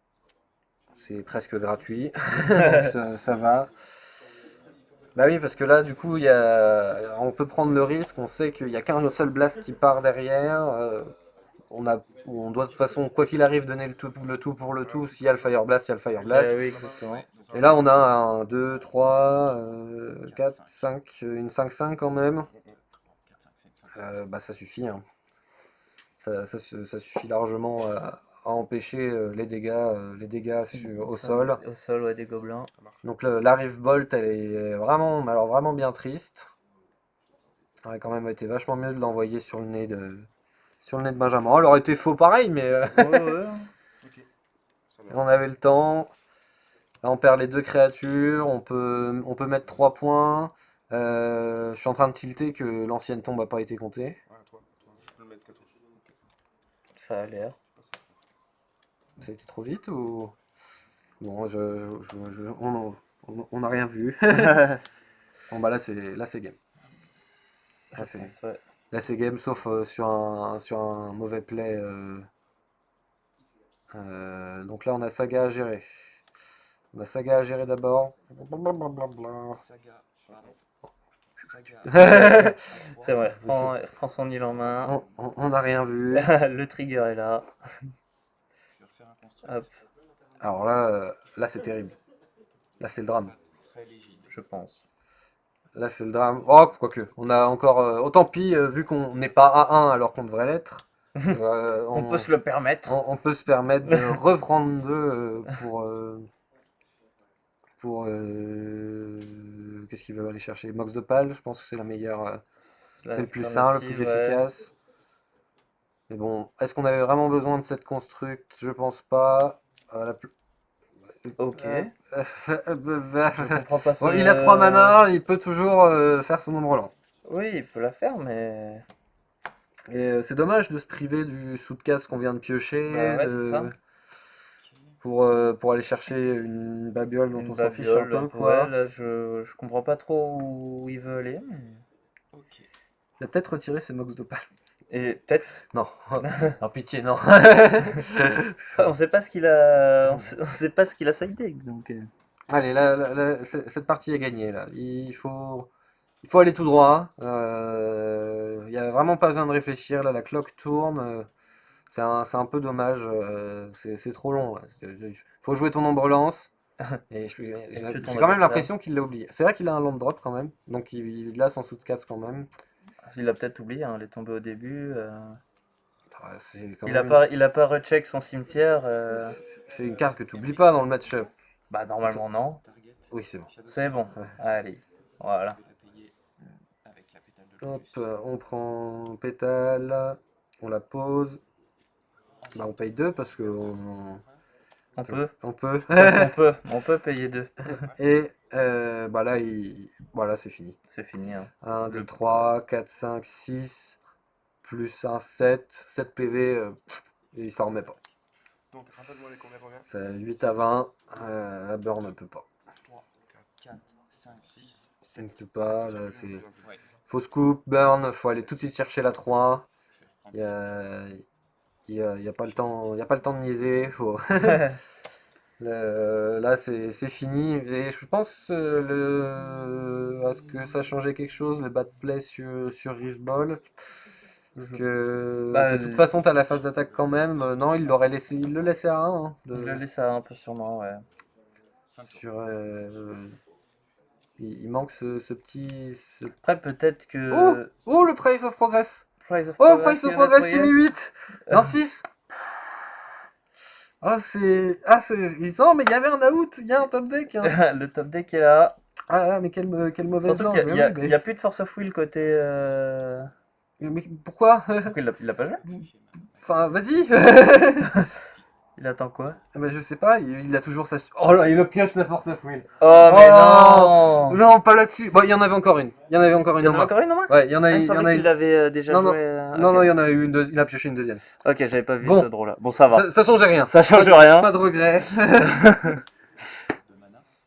C'est presque gratuit. Donc ça va. Bah oui, parce que là, du coup, on peut prendre le risque. On sait qu'il n'y a qu'un seul blast qui part derrière. On doit de toute façon, quoi qu'il arrive, donner le tout. S'il y a le Fire Blast, il y a le Fire Blast. Oui, exactement. Et là, on a un 2, 3, 4, 5, une 5-5 quand même. Bah, ça suffit, hein. Ça suffit largement à empêcher au sol. Au sol, ouais, des gobelins. Donc la Rive Bolt, elle est vraiment, mais alors vraiment bien triste. Ça aurait quand même été vachement mieux de l'envoyer sur le nez de Benjamin. Elle aurait été faux pareil, mais Ouais, ouais. on avait le temps. Là, on perd les deux créatures. On peut mettre 3 points. Je suis en train de tilter que l'ancienne tombe n'a pas été comptée. Ça a l'air. Ça a été trop vite ou... Non, on n'a rien vu. Bon, bah là c'est game. Je pense, ouais. Là c'est game, sauf sur un mauvais play. Donc là on a Saga à gérer. On a Saga à gérer d'abord. Saga, pardon. C'est vrai, il reprend son île en main. On n'a rien vu. Le trigger est là. Hop, Alors là c'est terrible. Là, c'est le drame. je pense. Là, c'est le drame. Oh, quoique. On a encore. Autant pis, vu qu'on n'est pas à 1 alors qu'on devrait l'être. On peut se le permettre. On peut se permettre de reprendre 2 pour qu'est-ce qu'il veut aller chercher? Mox d'Opale, je pense que c'est la meilleure. C'est le plus simple, le plus efficace. Mais bon, est-ce qu'on avait vraiment besoin de cette construct? Je pense pas. Ok. Je comprends pas Bon, il a 3 mana, il peut toujours faire son nombre lent. Oui, il peut la faire, mais... Et c'est dommage de se priver du sous de casse qu'on vient de piocher, Bah ouais, c'est ça. pour aller chercher une babiole dont on s'en fiche un peu, quoi. Ouais, là, je comprends pas trop où il veut aller, mais... Il a peut-être retiré ses mox d'opale. Et peut-être... Non, non, pitié, non. On sait pas ce qu'il a... On sait pas ce qu'il a side deck, donc... Allez, cette partie est gagnée, là. Il faut aller tout droit. Il n'y a vraiment pas besoin de réfléchir, là, la cloque tourne. C'est un peu dommage, c'est trop long, là. Faut jouer ton ombre lance. Et j'ai quand même l'impression qu'il l'a oublié. C'est vrai qu'il a un land drop quand même, donc il l'a sans sous de casse quand même. Il a peut-être oublié, hein, il est tombé au début. Il a pas recheck son cimetière. C'est une carte que tu oublies pas dans le match-up. Bah normalement non. Oui, c'est bon. C'est bon. Ouais. Allez, voilà. Hop, on prend pétale, on la pose. Bah, on paye 2 parce que On peut. on peut. On peut payer 2. Et bah là, voilà, c'est fini. C'est fini. Hein. 1, 2, 3, 4, 5, 6, plus un 7. 7 PV, et il s'en remet pas. Donc, rappelle-moi les combien. C'est 8 à 20, la burn ne peut pas. 3, 4, 5, 6, Elle ne peut pas, là c'est... Faut scoop, burn, faut aller tout de suite chercher la 3. Il y a pas le temps, de niaiser, faut... Là c'est fini, et je pense est-ce que ça a changé quelque chose, le bad play sur Risbol? Parce que Bah, de toute façon t'as la phase d'attaque quand même, non il le laissait à 1 hein, Il le laisse à un peu sûrement, ouais. sur, il manque ce petit... Après peut-être que... Oh le Price of Progress! Price of Oh Price of Progress qui est mis Yes. 8! Non 6! Oh c'est... Ah c'est... Non mais il y avait un out, il y a un top deck hein. Le top deck est là. Ah là là, mais quelle mauvaise Surtout langue. qu'il Mais y a plus de Force of Will côté... mais pourquoi? Pourquoi il l'a pas joué? Enfin, vas-y. Il attend quoi? Bah, je sais pas, il a toujours sa... Oh là, il le pioche la Force of Will. Oh mais Oh non! Non, pas là-dessus. Bon, il y en avait encore une. Il y en avait encore une Il y en en a main. encore une en main? Ouais, il y en a Ah, il me il y en semblait a qu'il l'avait déjà Non, non. joué. Non, Ok. non, il y en a eu il a pioché une deuxième. Ok, j'avais pas vu Bon. ce draw là. Bon, ça va. Ça changeait rien. Ça change Pas- rien. Pas de regret.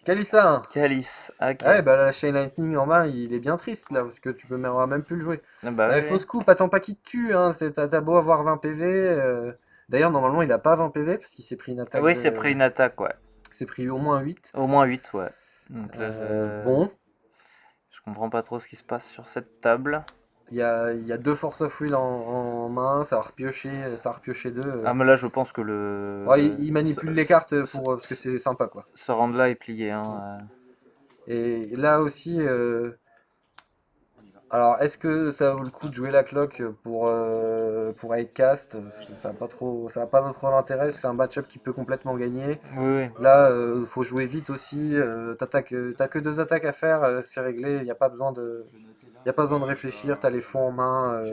Kalissa. Calice. Ok. Ouais, bah la Chain Lightning en main, il est bien triste là, parce que tu peux même plus le jouer. Ah bah, Ouais, oui, fausse coupe, attends pas qu'il te tue, hein. T'as beau avoir 20 PV. D'ailleurs, normalement, il a pas 20 PV parce qu'il s'est pris une attaque. oui, c'est pris une attaque, ouais. Il s'est pris au moins 8. Au moins 8, ouais. Donc là, Bon, je comprends pas trop ce qui se passe sur cette table. il y a 2 Force of Will en main, ça va repiocher 2. Ah, mais là, je pense que le. Ouais, il manipule les cartes parce que ce- c'est sympa quoi. Ce round-là est plié, hein. Et là aussi, alors est-ce que ça vaut le coup de jouer la cloque pour 8cast? Parce que ça a pas trop d'intérêt, c'est un match-up qui peut complètement gagner. Oui, oui. Là, faut jouer vite aussi. T'as que 2 attaques à faire, c'est réglé. Y a pas besoin de réfléchir. T'as les fonds en main.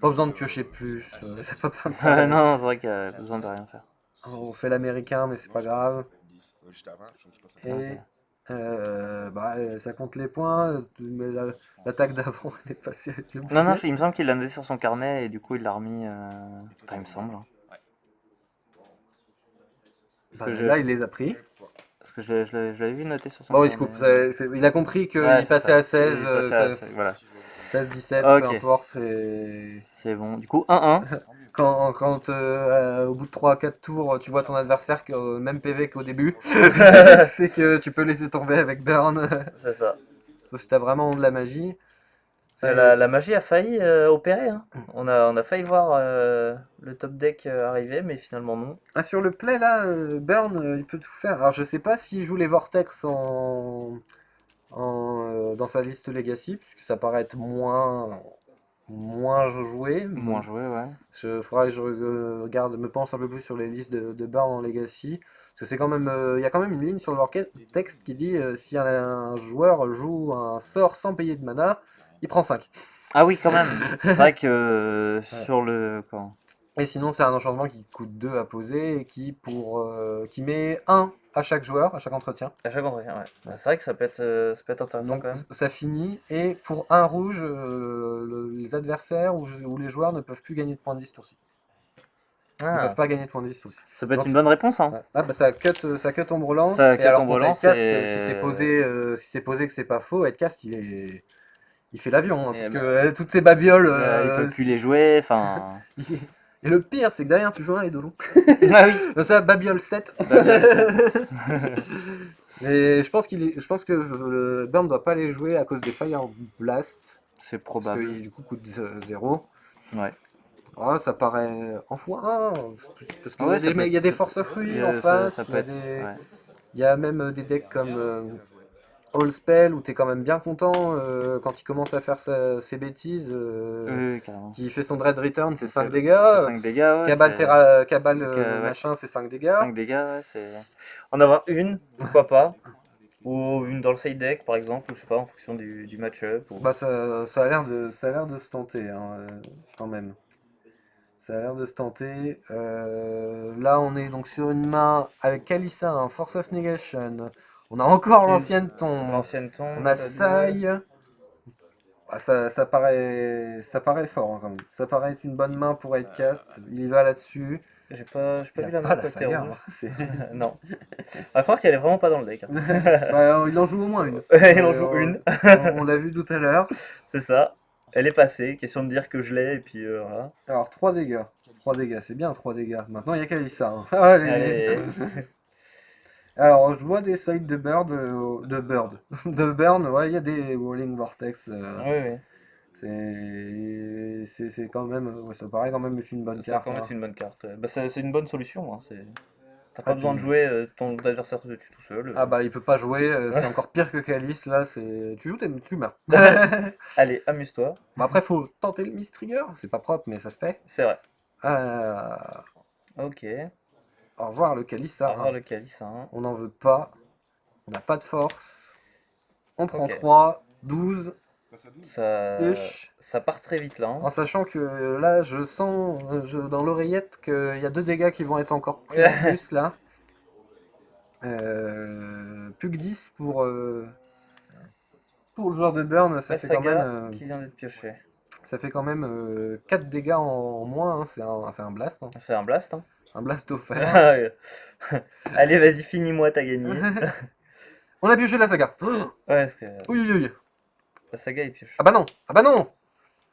Pas besoin de piocher plus. C'est pas besoin de faire. Non, non, c'est vrai qu'il y a besoin de rien faire. On fait l'américain, mais c'est pas grave. Et Ok. ça compte les points. Mais l'attaque d'avant, elle est passée avec le Non, non, bouclier. il me semble qu'il l'a noté sur son carnet et du coup, il l'a remis. Enfin, il me semble. Hein. Bah, là, il les a pris. Parce que je l'avais vu noter sur son Bon, il carnet. se coupe. Il a compris qu'il Ouais, c'est passait ça. à 16. Il passait à 16, voilà. 16, 17, Ok. peu importe. C'est... C'est bon. Du coup, 1-1. Quand au bout de 3-4 tours, tu vois ton adversaire qui a le même PV qu'au début, c'est que tu peux laisser tomber avec Burn, C'est ça. sauf si t'as vraiment de la magie. La magie a failli opérer, hein. On a failli voir le top deck arriver, mais finalement non. Ah, sur le play là, Burn, il peut tout faire. Alors je sais pas s'il joue les Vortex dans sa liste Legacy, puisque ça paraît être moins joué. Moins joué, ouais. Faudra que je regarde, me pense un peu plus sur les listes de Burn en Legacy. Parce que c'est quand même, il y a quand même une ligne sur le Vortex qui dit si un joueur joue un sort sans payer de mana, il prend 5. Ah oui, quand même. C'est vrai que sur le... Quand... Et sinon, c'est un enchantement qui coûte 2 à poser et qui met 1 à chaque joueur, à chaque entretien. À chaque entretien, ouais. Bah, c'est vrai que ça peut être intéressant Donc quand même. ça finit, et pour un rouge, les adversaires ou les joueurs ne peuvent plus gagner de points de vie ce tour-ci. Ils ne Ah, peuvent pas gagner de points de vie ce tour-ci. ça peut être Donc, une bonne réponse, hein. ouais. Ah bah ça cut Ombre Lance, Ça et cut alors Ombre contre Lance, Edcast, et- si c'est posé que c'est pas faux, Edcast il fait l'avion, hein, Et parce bah- que toutes ces babioles... il peut plus les jouer, enfin... Et le pire, c'est que derrière tu joues un Eidolon. Ah oui. Donc ça, babiole 7. Bah, c'est- Mais je pense que Burn ne doit pas les jouer à cause des Fire Blast, c'est parce probable. qu'il du coup coûte 0. Ouais. Ah, ça paraît en x1, parce qu'il Ouais, ça peut il y a être- des Force of Ruin en ça face, peut être... ouais. il y a même des decks comme All Spell où t'es quand même bien content quand il commence à faire ses bêtises, Oui, carrément. qui fait son Dread Return, c'est 5 C'est dégâts, 5 dégâts, ouais. Cabal ouais. machin, c'est 5 dégâts. 5 dégâts, ouais, c'est... En avoir une, pourquoi pas. Ou une dans le side deck, par exemple, ou je sais pas, en fonction du match-up. Ou... Bah ça a l'air de se tenter, hein, quand même. Ça a l'air de se tenter. Là, on est donc sur une main avec Kalissa, un Force of Negation. On a encore l'ancienne tombe. L'ancienne tombe. On a Sai. Ah, ça paraît fort, hein, quand même. Ça paraît être une bonne main pour Raidcast. Il y va là-dessus. J'ai pas Il vu y la a main pas la côté saga, rouge. hein, c'est- Non. À croire qu'elle est vraiment pas dans le deck, hein. Bah, il en joue au moins une. Il en joue une. On l'a vu tout à l'heure. C'est ça. Elle est passée, question de dire que je l'ai, et puis voilà. Alors, 3 dégâts. 3 dégâts, c'est bien 3 dégâts. Maintenant, il y a Kalissa, hein. Allez. Allez. Alors, je vois des sites de Bird, de Burn, ouais, il y a des Walling Vortex. Oui, oui. C'est quand même, ouais, ça paraît quand même être une bonne Ça carte, quand même hein. une bonne carte. Bah, c'est une bonne solution, hein. T'as pas Ah, besoin de puis- jouer ton adversaire dessus tout seul. Ah bah, il peut pas jouer, c'est encore pire que Kalis, là, tu joues, tu meurs. Allez, amuse-toi. Bon, après, faut tenter le Miss Trigger, c'est pas propre, mais ça se fait. C'est vrai. Euh, Ok. Au revoir le Kalissa, Au revoir hein. le calice, hein. On n'en veut pas, on n'a pas de force. On prend Ok. 3, 12, Ça, Huch. ça part très vite là, hein. en sachant que là, je sens dans l'oreillette qu'il y a 2 dégâts qui vont être encore pris en plus là. Plus que 10 pour le joueur de Burn, ça La fait quand saga même, qui vient d'être piochée. 4 dégâts en moins, hein. C'est un blast, hein. C'est un blast, hein. Un blast offert. Allez, vas-y, finis-moi, t'as gagné. On a pioché la saga. Ouais, parce que Oui, oui, oui. la saga est pioche. Ah bah non, ah bah non,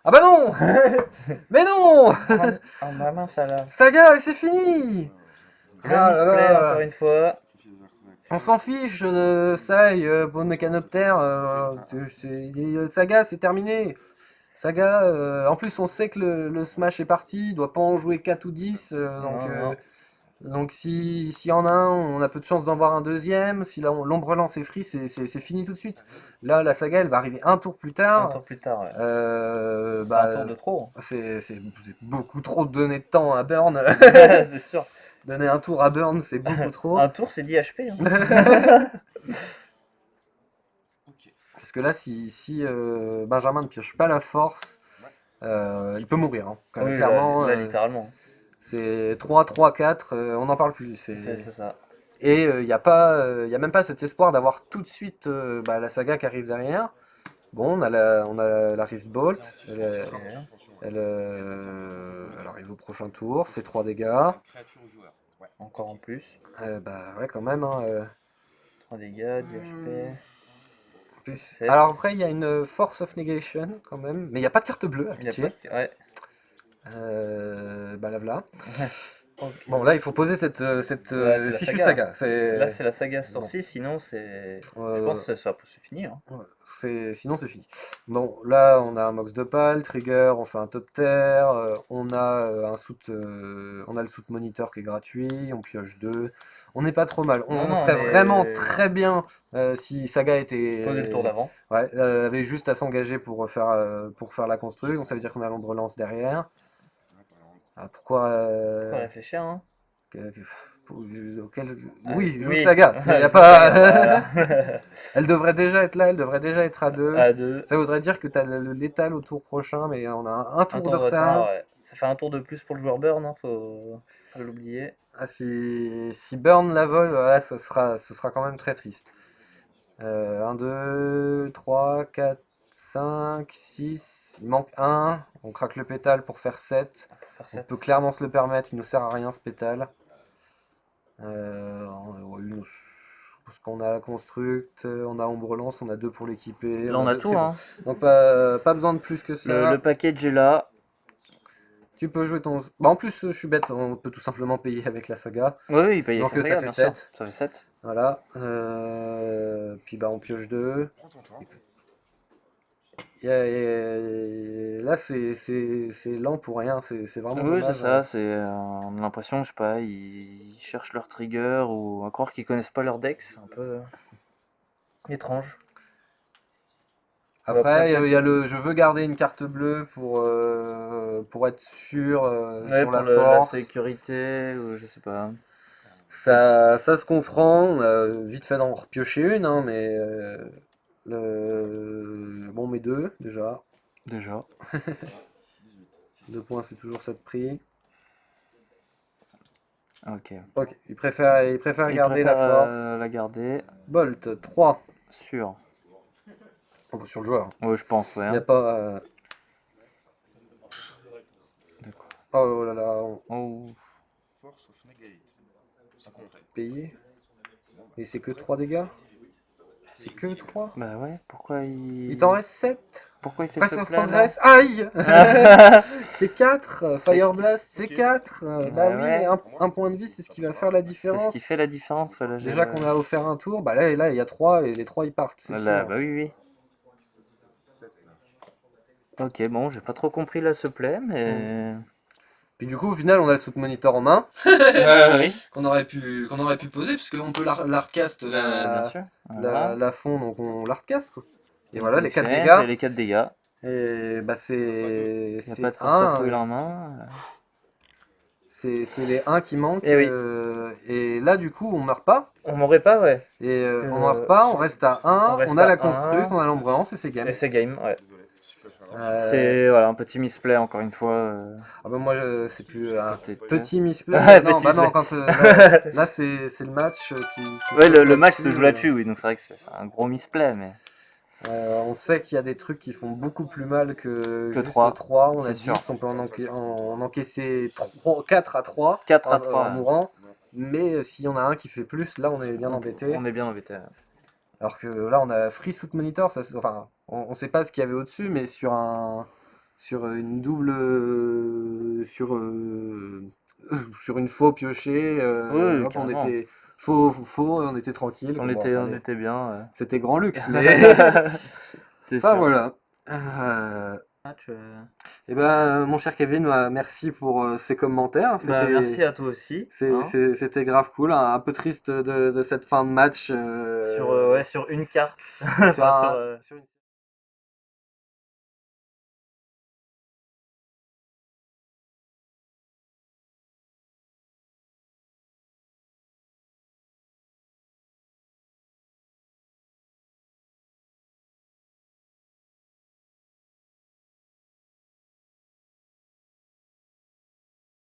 ah bah non. Mais non, Ah bah mince alors. saga, c'est fini. Le Ah là misplay, là. encore une fois. On s'en fiche de ça, pour le mécanoptère, Saga, c'est terminé. Saga, en plus on sait que le Smash est parti, il doit pas en jouer 4 ou 10, Non. donc s'il y en a un, on a peu de chance d'en voir un deuxième, si l'ombre lance est free, c'est fini tout de suite. Là, la Saga, elle va arriver un tour plus Un tard. tour plus tard, ouais. C'est Bah, un tour de trop. c'est beaucoup trop de donner de temps à Burn. C'est sûr. Donner un tour à Burn, c'est beaucoup trop. Un tour, c'est 10 HP, hein. Parce que là, si Benjamin ne pioche pas la force, il peut mourir, hein. Oui, Clairement, là, littéralement. c'est 3, 3, 4, on n'en parle plus. C'est ça. Et il n'y a pas, y a même pas cet espoir d'avoir tout de suite la saga qui arrive derrière. Bon, on a la Rift Bolt, elle arrive au prochain tour, c'est 3 dégâts. Encore en plus. Bah ouais, quand même, hein. 3 dégâts, 10 HP. Plus. 7. Alors après, il y a une Force of Negation quand même, mais il n'y a pas de carte bleue à Il y a pitié. pas de... Ouais. Bah la voilà. Ok. Bon, là, il faut poser cette Là, c'est la fichue saga. saga. Là, c'est la saga ce bon. tour-ci, sinon c'est. Je Euh, pense que ça peut se finir. Hein. Ouais, sinon c'est fini. Bon, là on a un Mox d'Opale, Trigger, on fait un Top Terre, on a on a le Soot Monitor qui est gratuit, on pioche 2. On n'est pas trop mal. Non, On non, serait vraiment mais très bien si Saga poser le tour était. d'avant. Ouais, avait juste à s'engager pour faire la construire, donc ça veut dire qu'on a Londres Relance derrière. Ah, pourquoi Faut réfléchir, hein. pour- auquel- Ah, Oui, joue oui, Saga. Il y a joue pas. Saga, voilà. Elle devrait déjà être là, elle devrait déjà être à 2. À 2, Ça voudrait dire que tu as le létal au tour prochain, mais on a un un tour tour de de retard, retard. ouais. Ça fait un tour de plus pour le joueur burn, hein, faut pas l'oublier. Ah, si Burn la vole, voilà, ce sera quand même très triste. 1, 2, 3, 4, 5, 6. Il manque 1. On craque le pétale pour faire 7. Pour faire On 7. peut clairement se le permettre, il nous sert à rien ce pétale. Parce qu'on a la construct, on a Ombre Lance, on a 2 pour l'équiper. Là, on a c'est tout, bon. hein. Donc pas besoin de plus que ça. Le package est là. Tu peux jouer ton. Bah, en plus, je suis bête, on peut tout simplement payer avec la saga. Oui, oui, il paye avec Donc, la ça saga, fait bien sûr. 7. Ça fait 7. Voilà. Puis bah, on pioche 2. Prends ton temps. Là, c'est lent pour rien. C'est vraiment Oui, c'est dommage. ça, on a l'impression, je sais pas, ils cherchent leur trigger ou à croire qu'ils connaissent pas leur deck, c'est un peu étrange. Après, Après, il y a le je veux garder une carte bleue pour être sûr Ouais, sur pour la la force. sécurité, ou je sais pas. Ça se comprend. On a vite fait d'en repiocher une, hein, mais bon, mais 2 déjà. Déjà. 2 points, c'est toujours ça de prix. Ok. Ok, il préfère Il garder la préfère force. la garder Bolt 3. sur. Sur le joueur. Ouais, je pense, ouais. Il n'y a Hein. pas. De quoi? Oh là là, on Oh. Force of negate. Ça compte. paye. Et c'est que 3 dégâts? C'est que 3? Bah ouais, pourquoi il. Il t'en reste 7? Pourquoi il fait Press ce of plan Progress. Aïe! là? C'est 4. C'est Fire Blast, c'est 4. Bah oui, ouais. mais un point de vie, c'est ce qui va faire la C'est ce différence. qui fait la différence. Voilà, Déjà qu'on a offert un tour, bah là, il y a 3 et les 3 ils partent, c'est Là, sûr. bah oui, oui. Ok, bon, j'ai pas trop compris là ce play, mais. Puis du coup, au final, on a le Soot Monitor en main. oui. Qu'on aurait pu poser, puisqu'on peut l'hardcast Bien sûr. Voilà. la fond, donc on l'hardcast quoi. Et voilà, les 4 Change, dégâts. et les 4 dégâts. Et bah Il n'y a c'est pas de force of 1, will en main. c'est les 1 qui manquent. Eh oui. Et là, du coup, on meurt pas. On m'aurait pas, ouais. Et Parce que- on meurt pas, on reste à 1, on reste on a à la 1. construct, on a l'ombrance et c'est game. Et c'est game, ouais. Désolé, je suis pas C'est voilà, un petit misplay encore une fois. Ah bah moi, c'est plus un Côté petit misplay. Ouais, non, petit bah non, misplay. quand, là c'est le match qui Ouais, saute le match se là-dessus, joue là-dessus, oui, donc c'est vrai que c'est un gros misplay, mais. On sait qu'il y a des trucs qui font beaucoup plus mal que juste 3, 3. On a c'est 10, sûr. on peut en encaisser 4 à 3 4 à en 3. mourant. Mais s'il y en a un qui fait plus, là on est bien embêté. On est bien embêté. Alors que là on a Free Soot Monitor, enfin on sait pas ce qu'il y avait au-dessus, mais sur une double. Sur une faux piochée, Oui, hop, on carrément. était faux, et on était tranquille. On Bon, était, enfin, on était bien. Ouais. c'était grand luxe, mais. C'est Enfin sûr. voilà. Match, Eh ben, mon cher Kevin, merci pour ces commentaires. bah, merci à toi aussi. Hein. C'était grave cool. Un peu triste de cette fin de match. Sur une carte. sur Enfin, un- sur une-